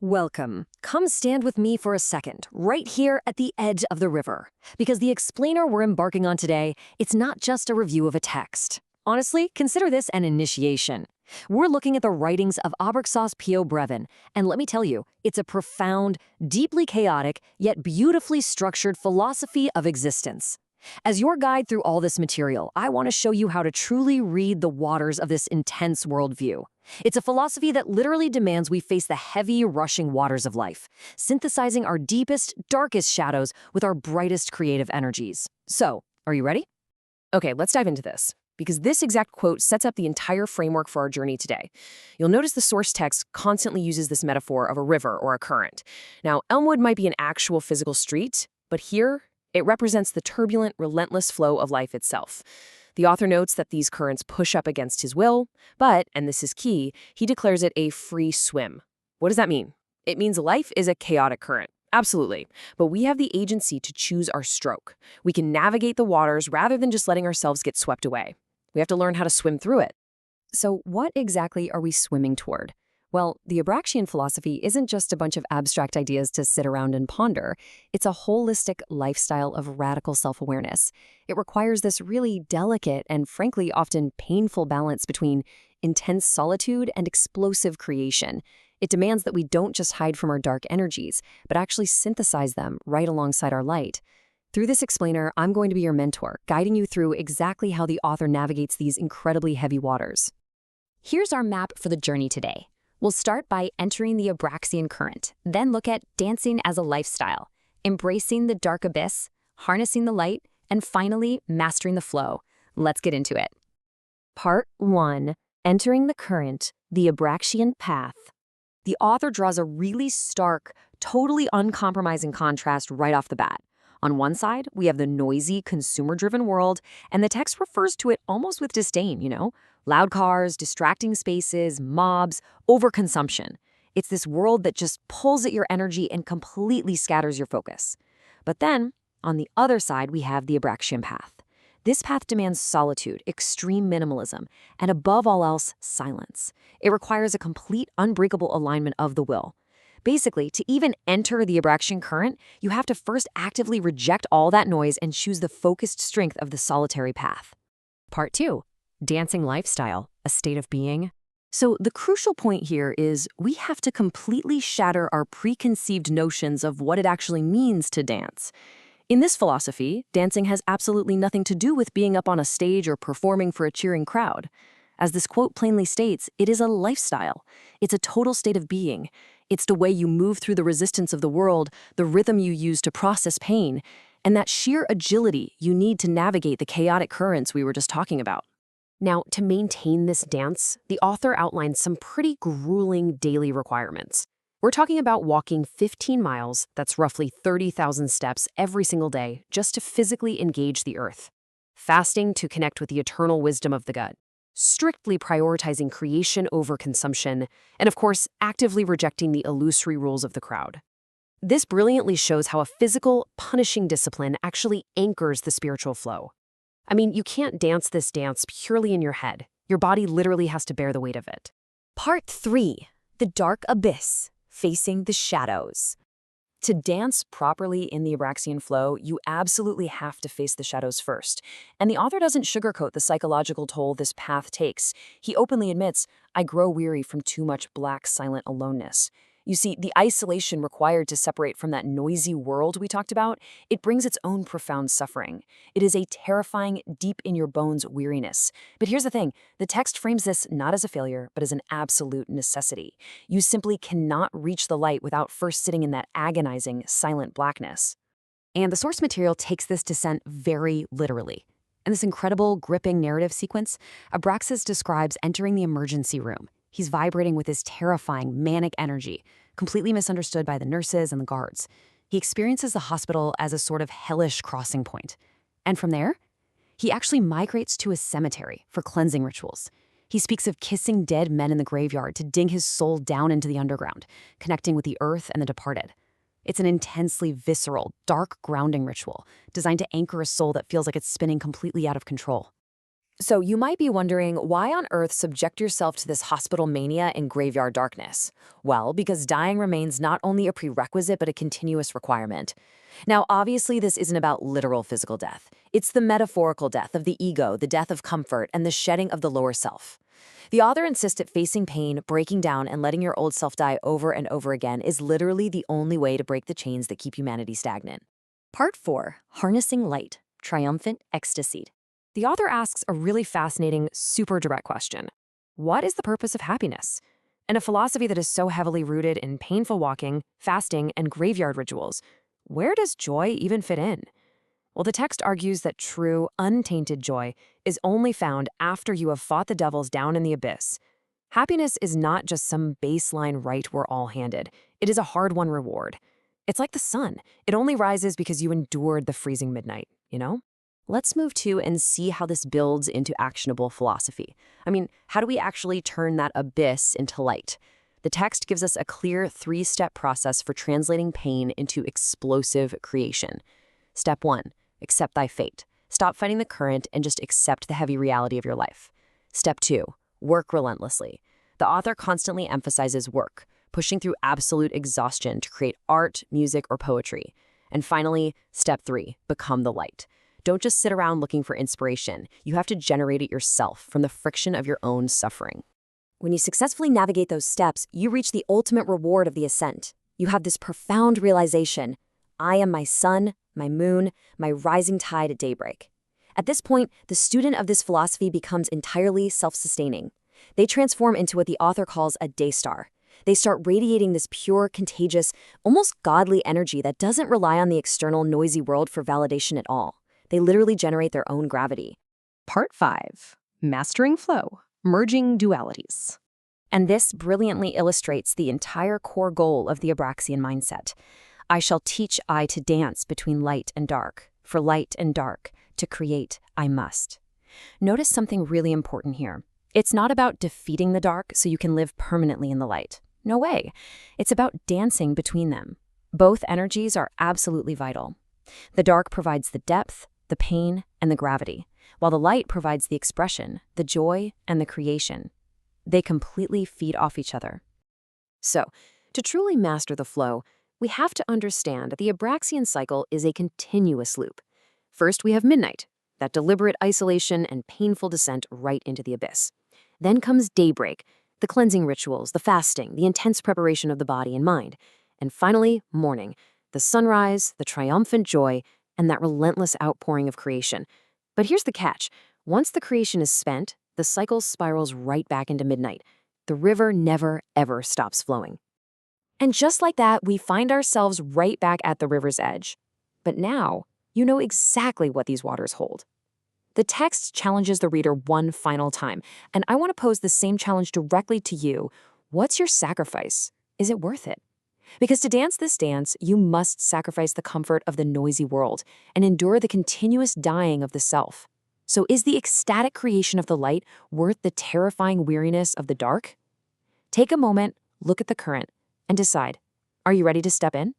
Welcome. Come stand with me for a second, right here at the edge of the river. Because the explainer we're embarking on today, it's not just a review of a text. Honestly, consider this an initiation. We're looking at the writings of 𝔟𝔯𝔢𝔫𝔢, and let me tell you, it's a profound, deeply chaotic, yet beautifully structured philosophy of existence. As your guide through all this material, I want to show you how to truly read the waters of this intense worldview. It's a philosophy that literally demands we face the heavy, rushing waters of life, synthesizing our deepest, darkest shadows with our brightest creative energies. So, are you ready? Okay, let's dive into this, because this exact quote sets up the entire framework for our journey today. You'll notice the source text constantly uses this metaphor of a river or a current. Now, Elmwood might be an actual physical street, but here, it represents the turbulent, relentless flow of life itself. The author notes that these currents push up against his will, but, and this is key, he declares it a free swim. What does that mean? It means life is a chaotic current. Absolutely. But we have the agency to choose our stroke. We can navigate the waters rather than just letting ourselves get swept away. We have to learn how to swim through it. So what exactly are we swimming toward? Well, the abraxian philosophy isn't just a bunch of abstract ideas to sit around and ponder. It's a holistic lifestyle of radical self-awareness. It requires this really delicate and frankly often painful balance between intense solitude and explosive creation. It demands that we don't just hide from our dark energies, but actually synthesize them right alongside our light. Through this explainer, I'm going to be your mentor, guiding you through exactly how the author navigates these incredibly heavy waters. Here's our map for the journey today. We'll start by entering the abraxian current, then look at dancing as a lifestyle, embracing the dark abyss, harnessing the light, and finally, mastering the flow. Let's get into it. Part 1. Entering the current, the abraxian path. The author draws a really stark, totally uncompromising contrast right off the bat. On one side, we have the noisy, consumer-driven world, and the text refers to it almost with disdain, Loud cars, distracting spaces, mobs, overconsumption. It's this world that just pulls at your energy and completely scatters your focus. But then, on the other side, we have the abraxian path. This path demands solitude, extreme minimalism, and above all else, silence. It requires a complete, unbreakable alignment of the will. Basically, to even enter the abraxian current, you have to first actively reject all that noise and choose the focused strength of the solitary path. Part 2. Dancing lifestyle, a state of being. So the crucial point here is we have to completely shatter our preconceived notions of what it actually means to dance. In this philosophy, dancing has absolutely nothing to do with being up on a stage or performing for a cheering crowd. As this quote plainly states, it is a lifestyle. It's a total state of being. It's the way you move through the resistance of the world, the rhythm you use to process pain, and that sheer agility you need to navigate the chaotic currents we were just talking about. Now, to maintain this dance, the author outlines some pretty grueling daily requirements. We're talking about walking 15 miles, that's roughly 30,000 steps every single day, just to physically engage the earth. Fasting to connect with the eternal wisdom of the gut. Strictly prioritizing creation over consumption, and of course, actively rejecting the illusory rules of the crowd. This brilliantly shows how a physical, punishing discipline actually anchors the spiritual flow. I mean, you can't dance this dance purely in your head. Your body literally has to bear the weight of it. Part 3. The dark abyss, facing the shadows. To dance properly in the abraxian flow, you absolutely have to face the shadows first. And the author doesn't sugarcoat the psychological toll this path takes. He openly admits, I grow weary from too much black, silent aloneness. You see, the isolation required to separate from that noisy world we talked about, it brings its own profound suffering. It is a terrifying, deep-in-your-bones weariness. But here's the thing, the text frames this not as a failure, but as an absolute necessity. You simply cannot reach the light without first sitting in that agonizing, silent blackness. And the source material takes this descent very literally. In this incredible, gripping narrative sequence, Abraxas describes entering the emergency room. He's vibrating with his terrifying, manic energy, completely misunderstood by the nurses and the guards. He experiences the hospital as a sort of hellish crossing point. And from there, he actually migrates to a cemetery for cleansing rituals. He speaks of kissing dead men in the graveyard to ding his soul down into the underground, connecting with the earth and the departed. It's an intensely visceral, dark grounding ritual designed to anchor a soul that feels like it's spinning completely out of control. So you might be wondering, why on earth subject yourself to this hospital mania and graveyard darkness? Well, because dying remains not only a prerequisite but a continuous requirement. Now, obviously, this isn't about literal physical death. It's the metaphorical death of the ego, the death of comfort, and the shedding of the lower self. The author insists that facing pain, breaking down, and letting your old self die over and over again is literally the only way to break the chains that keep humanity stagnant. Part 4. Harnessing Light, Triumphant Ecstasy. The author asks a really fascinating, super direct question. What is the purpose of happiness? In a philosophy that is so heavily rooted in painful walking, fasting, and graveyard rituals, where does joy even fit in? Well, the text argues that true, untainted joy is only found after you have fought the devils down in the abyss. Happiness is not just some baseline right we're all handed. It is a hard-won reward. It's like the sun. It only rises because you endured the freezing midnight, you know? Let's move to and see how this builds into actionable philosophy. I mean, how do we actually turn that abyss into light? The text gives us a clear 3-step process for translating pain into explosive creation. Step 1, accept thy fate. Stop fighting the current and just accept the heavy reality of your life. Step 2, work relentlessly. The author constantly emphasizes work, pushing through absolute exhaustion to create art, music, or poetry. And finally, step 3, become the light. Don't just sit around looking for inspiration. You have to generate it yourself from the friction of your own suffering. When you successfully navigate those steps, you reach the ultimate reward of the ascent. You have this profound realization: I am my sun, my moon, my rising tide at daybreak. At this point, the student of this philosophy becomes entirely self-sustaining. They transform into what the author calls a day star. They start radiating this pure, contagious, almost godly energy that doesn't rely on the external, noisy world for validation at all. They literally generate their own gravity. Part 5. Mastering Flow, Merging Dualities. And this brilliantly illustrates the entire core goal of the abraxian mindset. I shall teach I to dance between light and dark. For light and dark, to create, I must. Notice something really important here. It's not about defeating the dark so you can live permanently in the light. No way. It's about dancing between them. Both energies are absolutely vital. The dark provides the depth, the pain, and the gravity, while the light provides the expression, the joy, and the creation. They completely feed off each other. So, to truly master the flow, we have to understand that the abraxian cycle is a continuous loop. First, we have midnight, that deliberate isolation and painful descent right into the abyss. Then comes daybreak, the cleansing rituals, the fasting, the intense preparation of the body and mind. And finally, morning, the sunrise, the triumphant joy, and that relentless outpouring of creation. But here's the catch. Once the creation is spent, the cycle spirals right back into midnight. The river never, ever stops flowing. And just like that, we find ourselves right back at the river's edge. But now, you know exactly what these waters hold. The text challenges the reader one final time, and I want to pose the same challenge directly to you. What's your sacrifice? Is it worth it? Because to dance this dance, you must sacrifice the comfort of the noisy world and endure the continuous dying of the self. So is the ecstatic creation of the light worth the terrifying weariness of the dark? Take a moment, look at the current, and decide, are you ready to step in?